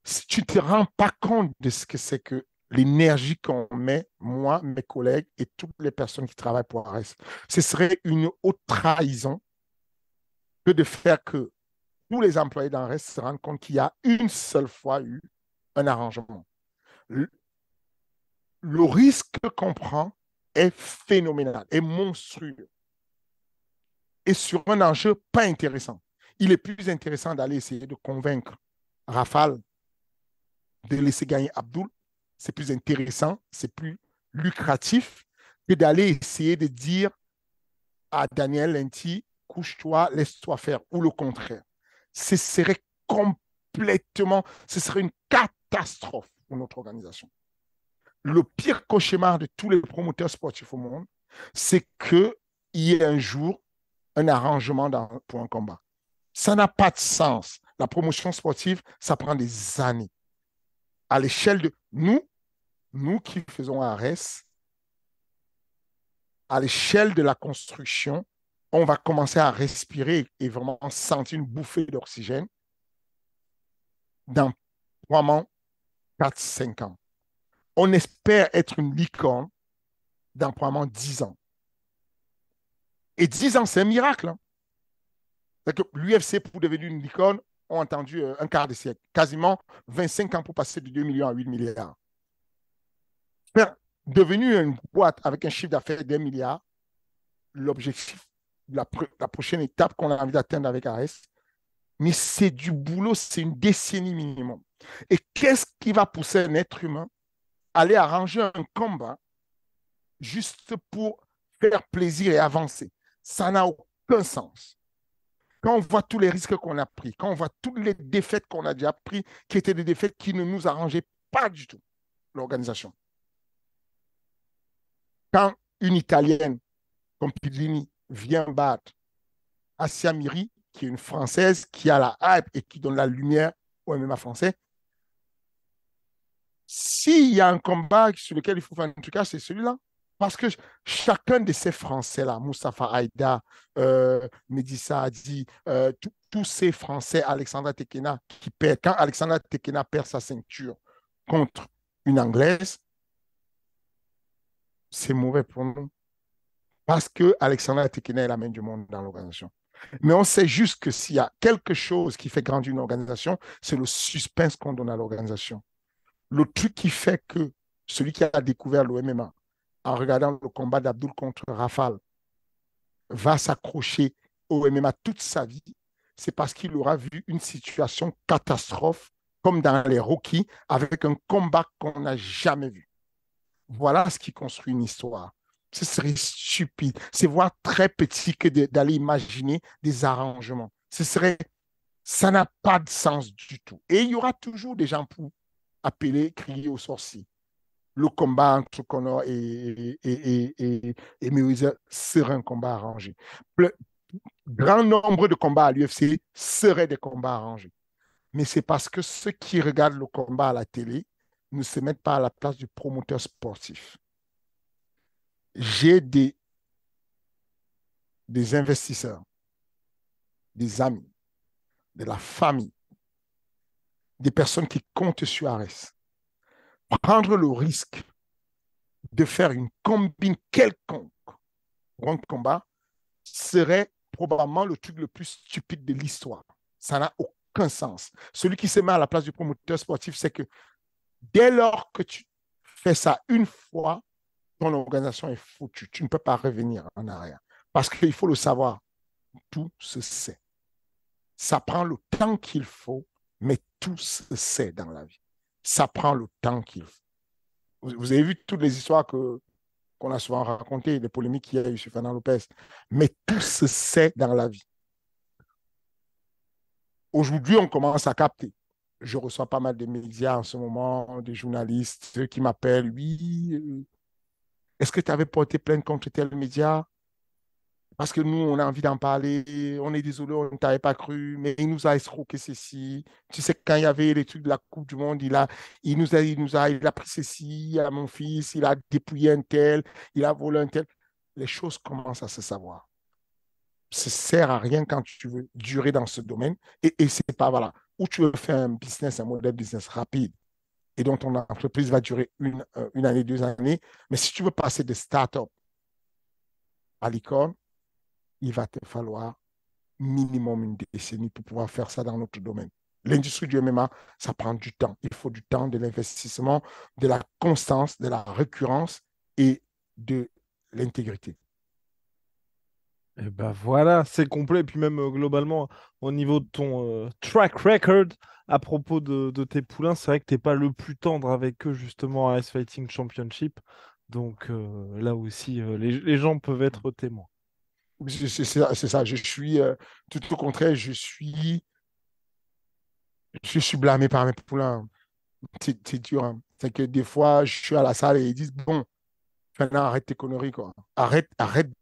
Si tu ne te rends pas compte de ce que c'est que l'énergie qu'on met, moi, mes collègues et toutes les personnes qui travaillent pour Ares, ce serait une haute trahison que de faire que tous les employés d'Anres se rendent compte qu'il y a une seule fois eu un arrangement. Le risque qu'on prend est phénoménal, est monstrueux. Et sur un enjeu pas intéressant. Il est plus intéressant d'aller essayer de convaincre Rafale de laisser gagner Abdul. C'est plus intéressant, c'est plus lucratif que d'aller essayer de dire à Daniel Lenti, couche-toi, laisse-toi faire, ou le contraire. Ce serait une catastrophe pour notre organisation. Le pire cauchemar de tous les promoteurs sportifs au monde, c'est qu'il y ait un jour un arrangement pour un combat. Ça n'a pas de sens. La promotion sportive, ça prend des années. À l'échelle de nous qui faisons ARES, à l'échelle de la construction, on va commencer à respirer et vraiment sentir une bouffée d'oxygène dans probablement 4-5 ans. On espère être une licorne dans probablement 10 ans. Et 10 ans, c'est un miracle. Hein? C'est-à-dire que l'UFC, pour devenir une licorne, ont attendu un quart de siècle, quasiment 25 ans pour passer de 2 millions à 8 milliards. Devenu une boîte avec un chiffre d'affaires d'1 milliard, l'objectif, la prochaine étape qu'on a envie d'atteindre avec ARES, mais c'est du boulot, c'est une décennie minimum. Et qu'est-ce qui va pousser un être humain à aller arranger un combat juste pour faire plaisir et avancer? Ça n'a aucun sens. Quand on voit tous les risques qu'on a pris, quand on voit toutes les défaites qu'on a déjà prises, qui étaient des défaites qui ne nous arrangeaient pas du tout, l'organisation. Quand une Italienne comme Pidlini vient battre Assia Miri, qui est une Française, qui a la hype et qui donne la lumière au MMA français, s'il y a un combat sur lequel il faut faire un trucage, c'est celui-là. Parce que chacun de ces Français-là, Moustapha Haïda, Mehdi Saadi, tous ces Français, Alexandra Tekena, qui perd, quand Alexandra Tekena perd sa ceinture contre une Anglaise, c'est mauvais pour nous. Parce que Alexandra Tekena est la main du monde dans l'organisation. Mais on sait juste que s'il y a quelque chose qui fait grandir une organisation, c'est le suspense qu'on donne à l'organisation. Le truc qui fait que celui qui a découvert le MMA, en regardant le combat d'Abdul contre Rafale, va s'accrocher au MMA toute sa vie, c'est parce qu'il aura vu une situation catastrophe, comme dans les Rocky, avec un combat qu'on n'a jamais vu. Voilà ce qui construit une histoire. Ce serait stupide. C'est voir très petit que d'aller imaginer des arrangements. Ça n'a pas de sens du tout. Et il y aura toujours des gens pour appeler, crier aux sorciers. Le combat entre Conor et Mayweather serait un combat arrangé. Le grand nombre de combats à l'UFC seraient des combats arrangés. Mais c'est parce que ceux qui regardent le combat à la télé ne se mettent pas à la place du promoteur sportif. J'ai des investisseurs, des amis, de la famille, des personnes qui comptent sur ARES. Prendre le risque de faire une combine quelconque pour un combat serait probablement le truc le plus stupide de l'histoire. Ça n'a aucun sens. Celui qui se met à la place du promoteur sportif, c'est que dès lors que tu fais ça une fois, ton organisation est foutue. Tu ne peux pas revenir en arrière. Parce qu'il faut le savoir, tout se sait. Ça prend le temps qu'il faut, mais tout se sait dans la vie. Ça prend le temps qu'il faut. Vous avez vu toutes les histoires qu'on a souvent racontées, les polémiques qu'il y a eu sur Fernand Lopez, mais tout se sait dans la vie. Aujourd'hui, on commence à capter. Je reçois pas mal de médias en ce moment, des journalistes, ceux qui m'appellent, oui, est-ce que tu avais porté plainte contre tel média? Parce que nous, on a envie d'en parler, on est désolé, on ne t'avait pas cru, mais il nous a escroqué ceci. Tu sais, quand il y avait les trucs de la Coupe du Monde, il a pris ceci à mon fils, il a dépouillé un tel, il a volé un tel. Les choses commencent à se savoir. Ça ne sert à rien quand tu veux durer dans ce domaine. Et c'est pas, voilà, où tu veux faire un business, un modèle business rapide, et dont ton entreprise va durer une année, 2 années. Mais si tu veux passer de start-up à licorne, il va te falloir minimum une décennie pour pouvoir faire ça dans notre domaine. L'industrie du MMA, ça prend du temps. Il faut du temps, de l'investissement, de la constance, de la récurrence et de l'intégrité. Et ben voilà, c'est complet. Et puis même globalement, au niveau de ton track record, à propos de tes poulains, c'est vrai que t'es pas le plus tendre avec eux justement à Ice Fighting Championship. Donc là aussi, les gens peuvent être témoins. C'est ça, je suis, tout au contraire, je suis blâmé par mes poulains. C'est dur, hein. C'est que des fois, je suis à la salle et ils disent, bon, maintenant, arrête tes conneries, quoi. Arrête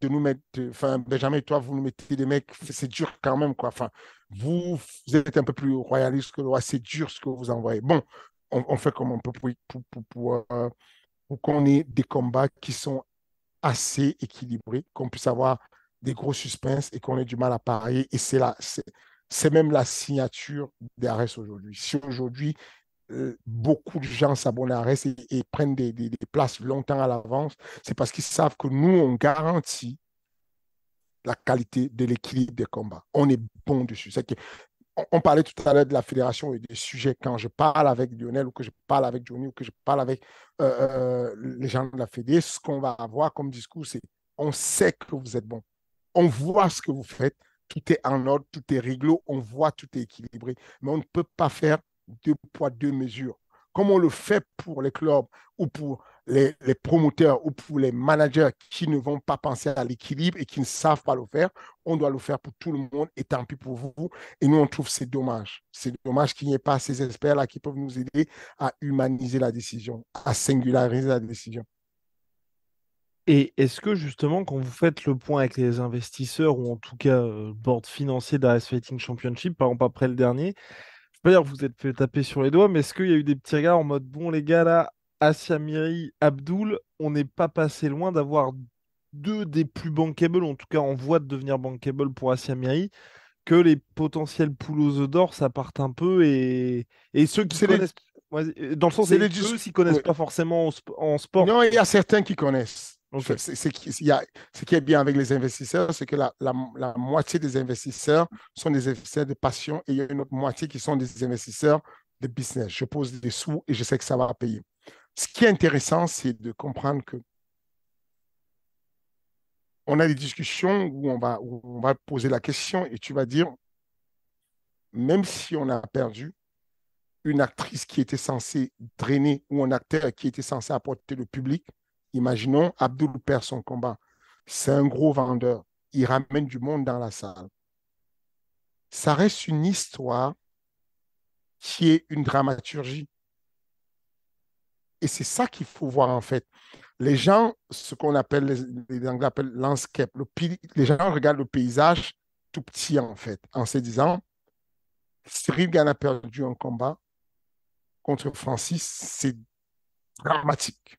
de nous mettre. Enfin, Benjamin et toi, vous nous mettez des mecs, c'est dur quand même, quoi. Enfin, vous êtes un peu plus royaliste que le roi, c'est dur ce que vous envoyez. Bon, on fait comme on peut pour qu'on ait des combats qui sont assez équilibrés, qu'on puisse avoir des gros suspens et qu'on ait du mal à parier. Et c'est même la signature d'Ares aujourd'hui. Si aujourd'hui, beaucoup de gens s'abonnent à RS et prennent des places longtemps à l'avance, c'est parce qu'ils savent que nous, on garantit la qualité de l'équilibre des combats. On est bon dessus. On parlait tout à l'heure de la fédération et des sujets. Quand je parle avec Lionel ou que je parle avec Johnny ou que je parle avec les gens de la fédé, ce qu'on va avoir comme discours, c'est on sait que vous êtes bon. On voit ce que vous faites. Tout est en ordre, tout est réglo, on voit tout est équilibré. Mais on ne peut pas faire deux poids, deux mesures. Comme on le fait pour les clubs ou pour les promoteurs ou pour les managers qui ne vont pas penser à l'équilibre et qui ne savent pas le faire, on doit le faire pour tout le monde et tant pis pour vous. Et nous, on trouve que c'est dommage. C'est dommage qu'il n'y ait pas ces experts-là qui peuvent nous aider à humaniser la décision, à singulariser la décision. Et est-ce que justement, quand vous faites le point avec les investisseurs ou en tout cas le board financier d'Ice Fighting Championship, par exemple après le dernier, je peux pas dire que vous vous êtes fait taper sur les doigts, mais est-ce qu'il y a eu des petits regards en mode bon les gars là, Asia Miri, Abdul, on n'est pas passé loin d'avoir deux des plus bankable, en tout cas en voie de devenir bankable pour Asia Miri, que les potentiels poules aux œufs d'or, ça parte un peu et ceux qui C'est les, connaissent, ouais, dans le sens, c'est et les eux discours. s'y connaissent pas forcément en sport. Non, il y a certains qui connaissent. Ok. Ce qui est bien avec les investisseurs, c'est que la moitié des investisseurs sont des investisseurs de passion et il y a une autre moitié qui sont des investisseurs de business. Je pose des sous et je sais que ça va payer. Ce qui est intéressant, c'est de comprendre que on a des discussions où on va poser la question et tu vas dire, même si on a perdu une actrice qui était censée drainer ou un acteur qui était censé apporter le public, imaginons Abdul perd son combat. C'est un gros vendeur. Il ramène du monde dans la salle. Ça reste une histoire qui est une dramaturgie. Et c'est ça qu'il faut voir en fait. Les gens, ce qu'on appelle, les Anglais appellent landscape, les gens regardent le paysage tout petit en fait, en se disant, Cyril Gann a perdu un combat contre Francis, c'est dramatique.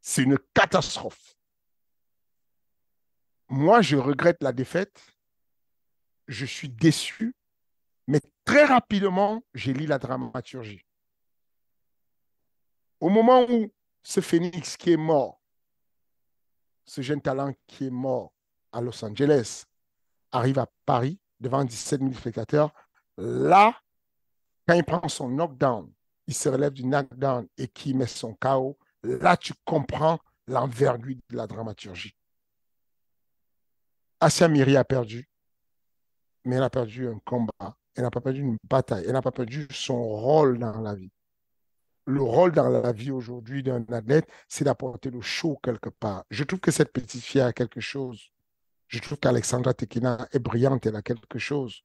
C'est une catastrophe. Moi, je regrette la défaite, je suis déçu, mais très rapidement, j'ai lu la dramaturgie. Au moment où ce phénix qui est mort, ce jeune talent qui est mort à Los Angeles, arrive à Paris devant 17 000 spectateurs, là, quand il prend son knockdown, il se relève du knockdown et qui met son KO, là, tu comprends l'envergure de la dramaturgie. Asia Miri a perdu, mais elle a perdu un combat. Elle n'a pas perdu une bataille. Elle n'a pas perdu son rôle dans la vie. Le rôle dans la vie aujourd'hui d'un athlète, c'est d'apporter le show quelque part. Je trouve que cette petite fille a quelque chose. Je trouve qu'Alexandra Tekina est brillante, elle a quelque chose.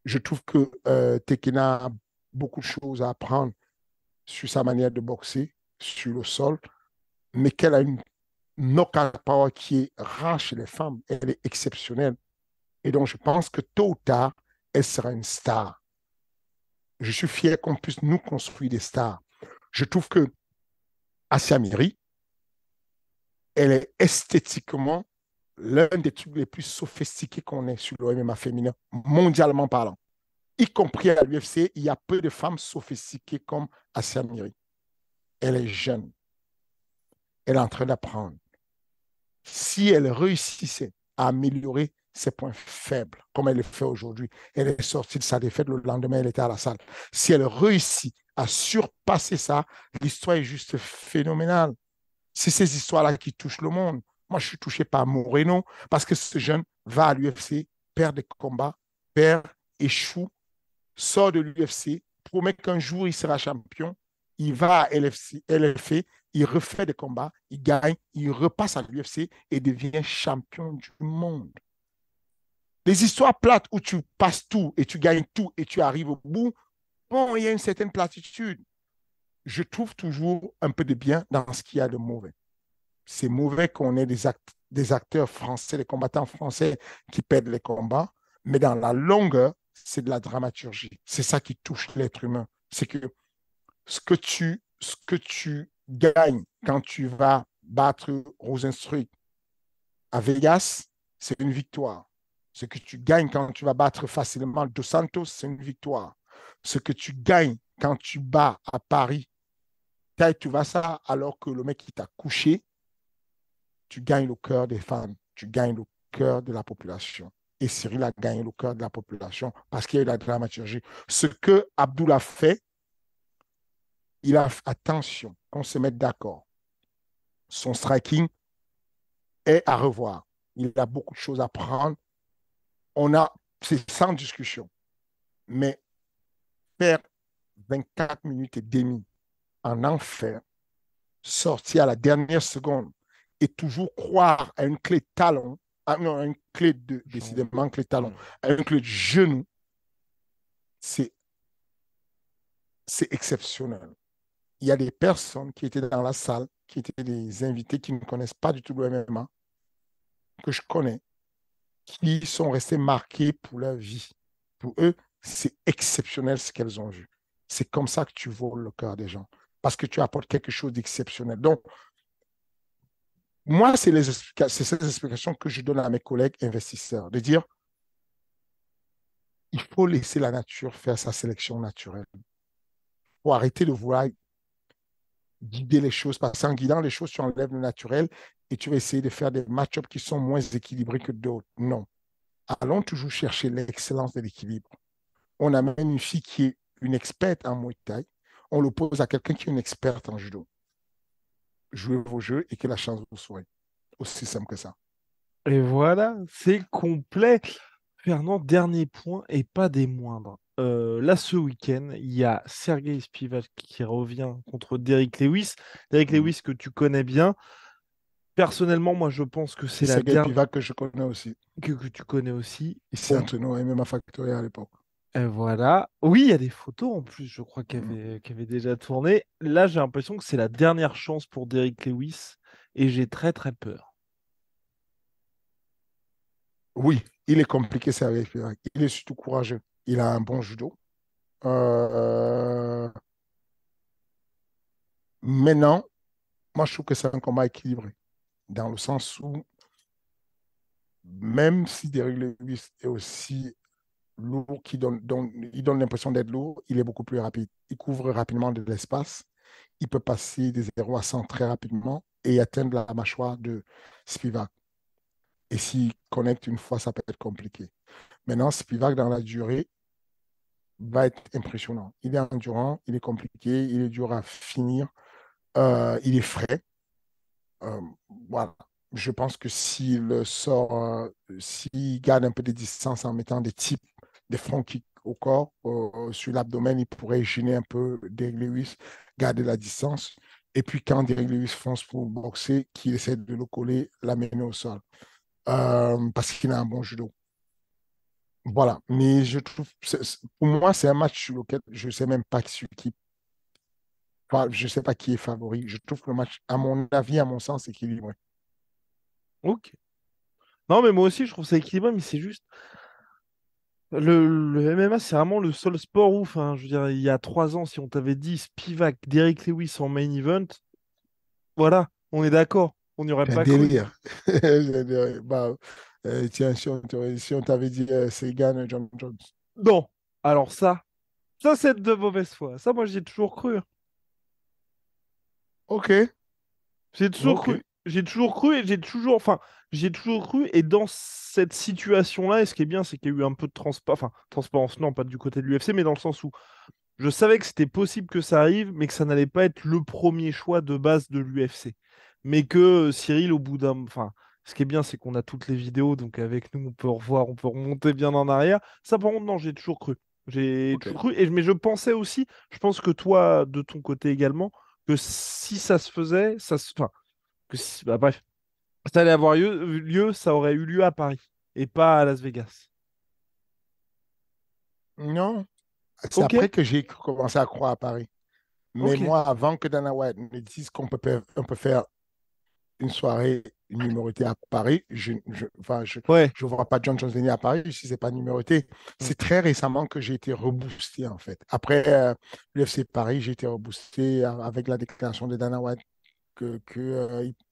Je trouve que Tekina a beaucoup de choses à apprendre sur sa manière de boxer, sur le sol, mais qu'elle a une knockout power qui est rare chez les femmes. Elle est exceptionnelle. Et donc, je pense que tôt ou tard, elle sera une star. Je suis fier qu'on puisse nous construire des stars. Je trouve que Asia Miri, elle est esthétiquement l'un des trucs les plus sophistiqués qu'on ait sur le MMA féminin, mondialement parlant. Y compris à l'UFC, il y a peu de femmes sophistiquées comme Asia Miri. Elle est jeune. Elle est en train d'apprendre. Si elle réussissait à améliorer ses points faibles, comme elle le fait aujourd'hui. Elle est sortie de sa défaite, le lendemain, elle était à la salle. Si elle réussit à surpasser ça, l'histoire est juste phénoménale. C'est ces histoires-là qui touchent le monde. Moi, je suis touché par Moreno parce que ce jeune va à l'UFC, perd des combats, perd, échoue, sort de l'UFC, promet qu'un jour il sera champion, il va à LFA, il refait des combats, il gagne, il repasse à l'UFC et devient champion du monde. Les histoires plates où tu passes tout et tu gagnes tout et tu arrives au bout, bon, il y a une certaine platitude. Je trouve toujours un peu de bien dans ce qu'il y a de mauvais. C'est mauvais qu'on ait des acteurs français, des combattants français qui perdent les combats, mais dans la longueur, c'est de la dramaturgie. C'est ça qui touche l'être humain. C'est que ce que tu gagnes quand tu vas battre Rosenstruik à Vegas, c'est une victoire. Ce que tu gagnes quand tu vas battre facilement Dos Santos, c'est une victoire. Ce que tu gagnes quand tu bats à Paris, tu vas ça alors que le mec qui t'a couché, tu gagnes le cœur des fans, tu gagnes le cœur de la population. Et Cyril a gagné le cœur de la population parce qu'il y a eu la dramaturgie. Ce que Abdul a fait, il a attention qu'on se mette d'accord. Son striking est à revoir. Il a beaucoup de choses à prendre. C'est sans discussion. Mais faire 24 minutes et demie en enfer, sortir à la dernière seconde et toujours croire à une clé de talon, non, à une clé décidément, une clé de talon, à une clé de genou, c'est exceptionnel. Il y a des personnes qui étaient dans la salle, qui étaient des invités qui ne connaissent pas du tout le MMA, que je connais, qui sont restés marqués pour leur vie. Pour eux, c'est exceptionnel ce qu'elles ont vu. C'est comme ça que tu voles le cœur des gens, parce que tu apportes quelque chose d'exceptionnel. Donc, moi, c'est ces explications que je donne à mes collègues investisseurs, de dire, il faut laisser la nature faire sa sélection naturelle. Il faut arrêter de vouloir guider les choses, parce qu'en guidant les choses, tu enlèves le naturel et tu vas essayer de faire des match-ups qui sont moins équilibrés que d'autres. Non. Allons toujours chercher l'excellence de l'équilibre. On amène une fille qui est une experte en Muay Thai, on l'oppose à quelqu'un qui est une experte en judo. Jouez vos jeux et que la chance vous soit. Aussi simple que ça. Et voilà, c'est complet. Fernand, dernier point et pas des moindres. Là, ce week-end, il y a Sergey Spivak qui revient contre Derrick Lewis. Derrick Lewis que tu connais bien. Personnellement, moi, je pense que c'est la Sergei dernière Pivac que je connais aussi. que tu connais aussi. Il s'est Pour... entraîné au MMA Factory à l'époque. Et voilà. Oui, il y a des photos en plus, je crois Mm. qu'elle avait déjà tourné. Là, j'ai l'impression que c'est la dernière chance pour Derrick Lewis et j'ai très très peur. Oui, il est compliqué, Sergei Pivac. Il est surtout courageux. Il a un bon judo. Euh, Maintenant, moi, je trouve que c'est un combat équilibré. Dans le sens où, même si Derrick Lewis est aussi lourd, il donne l'impression d'être lourd, il est beaucoup plus rapide. Il couvre rapidement de l'espace. Il peut passer des 0 à 100 très rapidement et atteindre la mâchoire de Spivak. Et s'il connecte une fois, ça peut être compliqué. Maintenant, Spivak, dans la durée, va être impressionnant. Il est endurant, il est compliqué, il est dur à finir, il est frais. Euh, voilà. Je pense que s'il sort, s'il garde un peu de distance en mettant des types, des front kicks au corps, sur l'abdomen, il pourrait gêner un peu Derrick Lewis, garder la distance. Et puis quand Derrick Lewis fonce pour boxer, qu'il essaie de le coller, l'amener au sol. Parce qu'il a un bon judo. Voilà. Mais je trouve, pour moi, c'est un match sur lequel je ne sais même pas qui, enfin, je sais pas qui est favori. Je trouve que le match, à mon avis, à mon sens, est équilibré. Ok. Non, mais moi aussi, je trouve ça équilibré, mais c'est juste. Le MMA, c'est vraiment le seul sport où, enfin, je veux dire, il y a 3 ans, si on t'avait dit Spivak, Derrick Lewis en main event, voilà, on est d'accord, on n'y aurait C'est un pas cru. délire. Bah, tiens, si on t'avait dit Segan, John Jones. Non, alors ça c'est de mauvaise foi. Ça, moi, j'y ai toujours cru. OK, J'ai toujours OK. cru. j'ai toujours cru et j'ai toujours cru. Et dans cette situation-là, et ce qui est bien, c'est qu'il y a eu un peu de transparence, enfin, transparence, non, pas du côté de l'UFC, mais dans le sens où je savais que c'était possible que ça arrive, mais que ça n'allait pas être le premier choix de base de l'UFC. Mais que Cyril, au bout d'un... Enfin, ce qui est bien, c'est qu'on a toutes les vidéos, donc avec nous, on peut revoir, on peut remonter bien en arrière. Ça, par contre, non, j'ai toujours cru. J'ai OK. toujours cru. Mais je pensais aussi, je pense que toi, de ton côté également, que si ça se faisait, enfin, bah, bref, ça allait avoir lieu, ça aurait eu lieu à Paris et pas à Las Vegas. Non, c'est Ok, après que j'ai commencé à croire à Paris. Mais ok. moi, avant que Dana White me dise on peut faire une soirée numérotée à Paris, enfin, Ouais. je vois pas John Jones venir à Paris si c'est pas numéroté. Mm. C'est très récemment que j'ai été reboosté, en fait. Après l'UFC Paris, j'ai été reboosté avec la déclaration de Dana White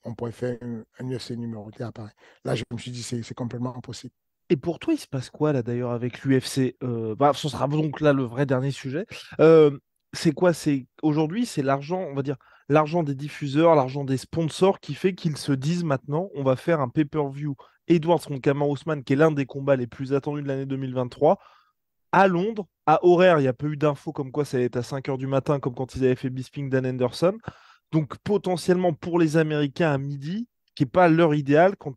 on pourrait faire un UFC numéroté à Paris. Là, je me suis dit, c'est complètement impossible. Et pour toi, il se passe quoi là d'ailleurs avec l'UFC? Bah, ce sera donc là le vrai dernier sujet. C'est quoi? C'est aujourd'hui, c'est l'argent, on va dire, l'argent des diffuseurs, l'argent des sponsors qui fait qu'ils se disent maintenant, on va faire un pay-per-view Edwards contre Kamaru Usman, qui est l'un des combats les plus attendus de l'année 2023, à Londres, à horaire. Il n'y a pas eu d'infos comme quoi ça allait être à 5 heures du matin, comme quand ils avaient fait Bisping Dan Anderson. Donc potentiellement pour les Américains à midi, qui n'est pas l'heure idéale quand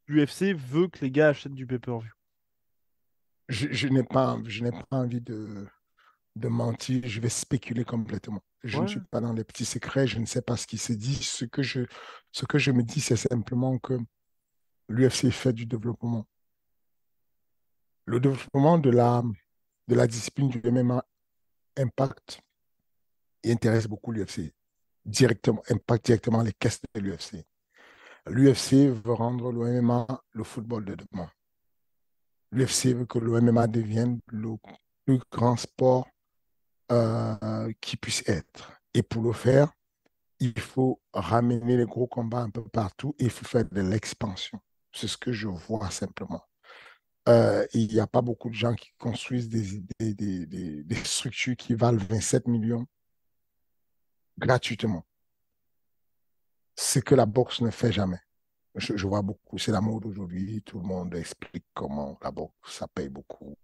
l'UFC veut que les gars achètent du pay-per-view. Je n'ai pas envie de mentir, je vais spéculer complètement. Je ne suis Ouais. pas dans les petits secrets, je ne sais pas ce qui se dit. Ce que je me dis, c'est simplement que l'UFC fait du développement. Le développement de la discipline du MMA impacte et intéresse beaucoup l'UFC. Directement, impacte directement les caisses de l'UFC. L'UFC veut rendre le MMA le football de demain. L'UFC veut que le MMA devienne le plus grand sport qui puisse être. Et pour le faire, il faut ramener les gros combats un peu partout et il faut faire de l'expansion. C'est ce que je vois simplement. Il n'y a pas beaucoup de gens qui construisent des structures qui valent 27 millions gratuitement. Ce que la boxe ne fait jamais. Je vois beaucoup, c'est la mode aujourd'hui. Tout le monde explique comment la boxe, ça paye beaucoup,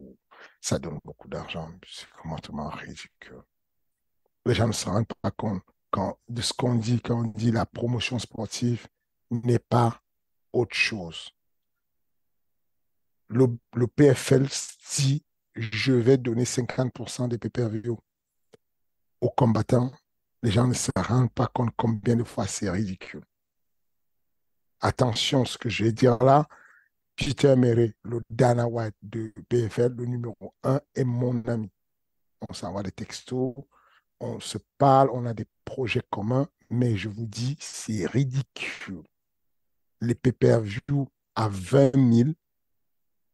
ça donne beaucoup d'argent. C'est complètement ridicule. Les gens ne se rendent pas compte de ce qu'on dit quand on dit la promotion sportive n'est pas autre chose. Le PFL dit je vais donner 50% des pay-per-view aux combattants. Les gens ne se rendent pas compte combien de fois c'est ridicule. Attention, ce que je vais dire là, Peter Murray, le Dana White de PFL, le numéro un, est mon ami. On s'envoie des textos, on se parle, on a des projets communs, mais je vous dis, c'est ridicule. Les pay-per-view à 20 000,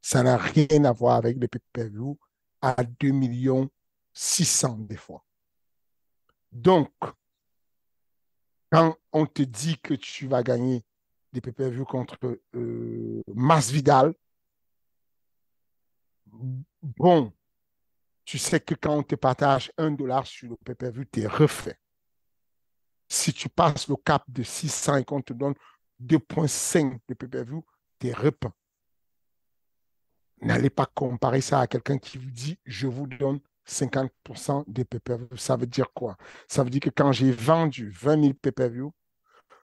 ça n'a rien à voir avec les pay-per-view à 2 millions 600 des fois. Donc, quand on te dit que tu vas gagner des pay-per-view contre Masvidal, bon, tu sais que quand on te partage $1 sur le pay-per-view, tu es refait. Si tu passes le cap de 600 et qu'on te donne 2,5 de pay-per-view, tu es repeint. N'allez pas comparer ça à quelqu'un qui vous dit je vous donne 50% des pay-per-view. Ça veut dire quoi? Ça veut dire que quand j'ai vendu 20 000 pay-per-view,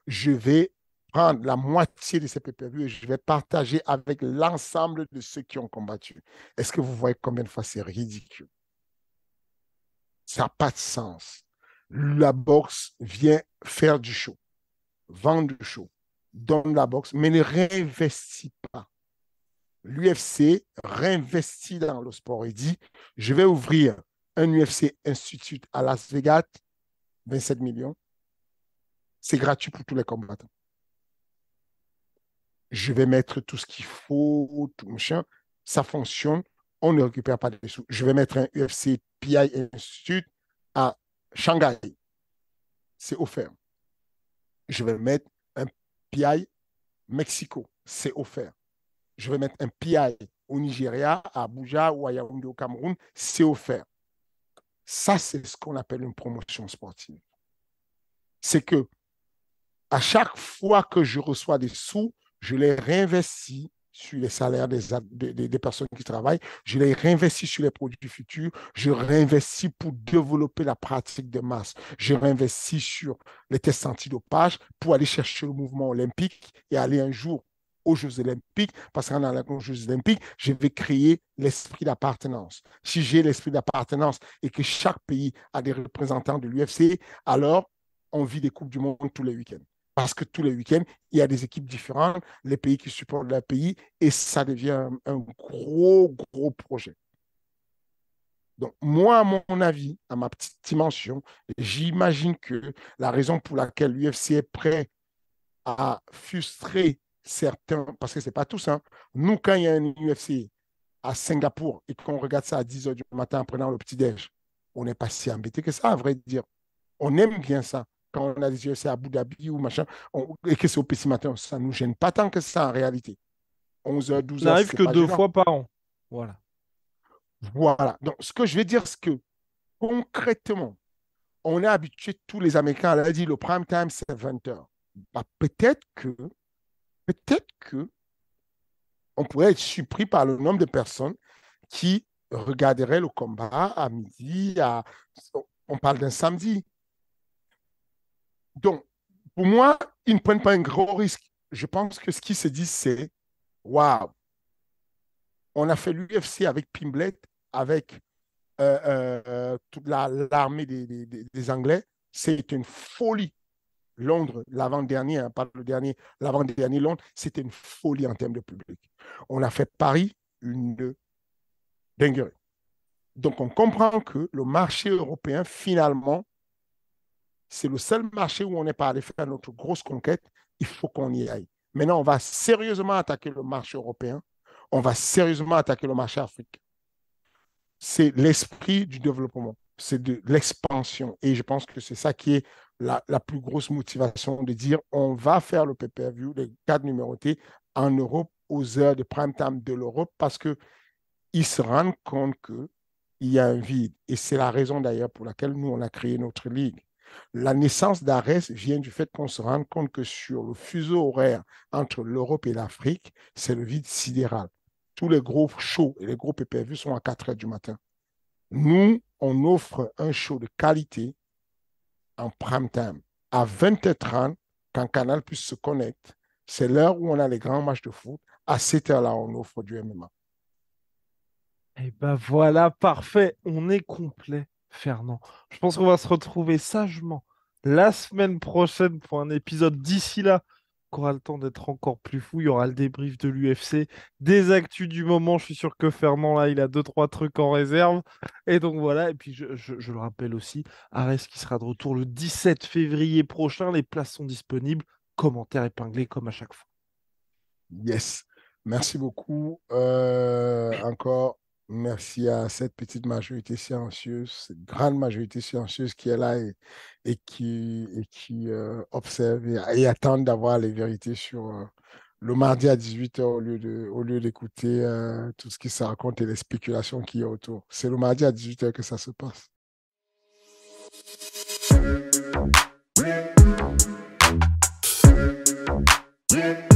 je vais prendre la moitié de ces pay-per-view et je vais partager avec l'ensemble de ceux qui ont combattu. Est-ce que vous voyez combien de fois c'est ridicule? Ça n'a pas de sens. La boxe vient faire du show, vendre du show, donne la boxe, mais ne réinvestit pas. L'UFC réinvestit dans le sport et dit, je vais ouvrir un UFC Institute à Las Vegas, 27 millions, c'est gratuit pour tous les combattants. Je vais mettre tout ce qu'il faut, tout machin, ça fonctionne, on ne récupère pas des sous. Je vais mettre un UFC PI Institute à Shanghai, c'est offert. Je vais mettre un PI Mexico, c'est offert. Je vais mettre un PI au Nigeria, à Abuja ou à Yaoundé au Cameroun, c'est offert. Ça, c'est ce qu'on appelle une promotion sportive. C'est que À chaque fois que je reçois des sous, je les réinvestis sur les salaires des personnes qui travaillent, je les réinvestis sur les produits futurs, je réinvestis pour développer la pratique de masse, je réinvestis sur les tests antidopage pour aller chercher le mouvement olympique et aller un jour aux Jeux olympiques, parce qu'en allant aux Jeux olympiques, je vais créer l'esprit d'appartenance. Si j'ai l'esprit d'appartenance et que chaque pays a des représentants de l'UFC, alors on vit des Coupes du Monde tous les week-ends. Parce que tous les week-ends, il y a des équipes différentes, les pays qui supportent leur pays, et ça devient un gros, gros projet. Donc, moi, à mon avis, à ma petite dimension, j'imagine que la raison pour laquelle l'UFC est prêt à frustrer certains, parce que ce n'est pas tous, hein. Nous, quand il y a un UFC à Singapour et qu'on regarde ça à 10 h du matin en prenant le petit-déj, on n'est pas si embêté que ça, à vrai dire. On aime bien ça. Quand on a des UFC à Abu Dhabi ou machin, et que c'est au petit matin, ça ne nous gêne pas tant que ça en réalité. 11 h, 12 h, N'arrive c'est que pas deux gênant. fois par an. Voilà. Voilà. Donc, ce que je vais dire, c'est que concrètement, on est habitué, tous les Américains, à leur dire le prime time, c'est 20 h. Bah, peut-être que on pourrait être surpris par le nombre de personnes qui regarderaient le combat à midi. On parle d'un samedi. Donc, pour moi, ils ne prennent pas un gros risque. Je pense que ce qu'ils se disent, c'est waouh, on a fait l'UFC avec Pimblet, avec toute l'armée des Anglais. C'est une folie. Londres, l'avant-dernier, hein, pas le dernier, l'avant-dernier Londres, c'était une folie en termes de public. On a fait Paris, une dinguerie. Donc, on comprend que le marché européen, finalement, c'est le seul marché où on n'est pas allé faire notre grosse conquête. Il faut qu'on y aille. Maintenant, on va sérieusement attaquer le marché européen. On va sérieusement attaquer le marché africain. C'est l'esprit du développement. C'est de l'expansion. Et je pense que c'est ça qui est la plus grosse motivation de dire on va faire le pay-per-view, les cadres numérotés en Europe aux heures de prime time de l'Europe parce qu'ils se rendent compte qu'il y a un vide. Et c'est la raison d'ailleurs pour laquelle nous, on a créé notre ligue. La naissance d'Ares vient du fait qu'on se rende compte que sur le fuseau horaire entre l'Europe et l'Afrique, c'est le vide sidéral. Tous les gros shows et les gros pay-per-view sont à 4 h du matin. Nous, on offre un show de qualité en prime time. À 20 h 30, quand Canal Plus se connecte, c'est l'heure où on a les grands matchs de foot. À cette heure-là, on offre du MMA. Et ben voilà, parfait. On est complet, Fernand. Je pense qu'on va se retrouver sagement la semaine prochaine pour un épisode. D'ici là, qu'on aura le temps d'être encore plus fou. Il y aura le débrief de l'UFC, des actus du moment. Je suis sûr que Fernand, là, il a deux, trois trucs en réserve. Et donc voilà. Et puis, je le rappelle aussi, Arès qui sera de retour le 17 février prochain. Les places sont disponibles. Commentaires épinglés comme à chaque fois. Yes. Merci beaucoup. Encore, merci à cette petite majorité silencieuse, cette grande majorité silencieuse qui est là et qui observe et attend d'avoir les vérités sur le mardi à 18 h au lieu d'écouter tout ce qui se raconte et les spéculations qu'il y a autour. C'est le mardi à 18 h que ça se passe. Yeah.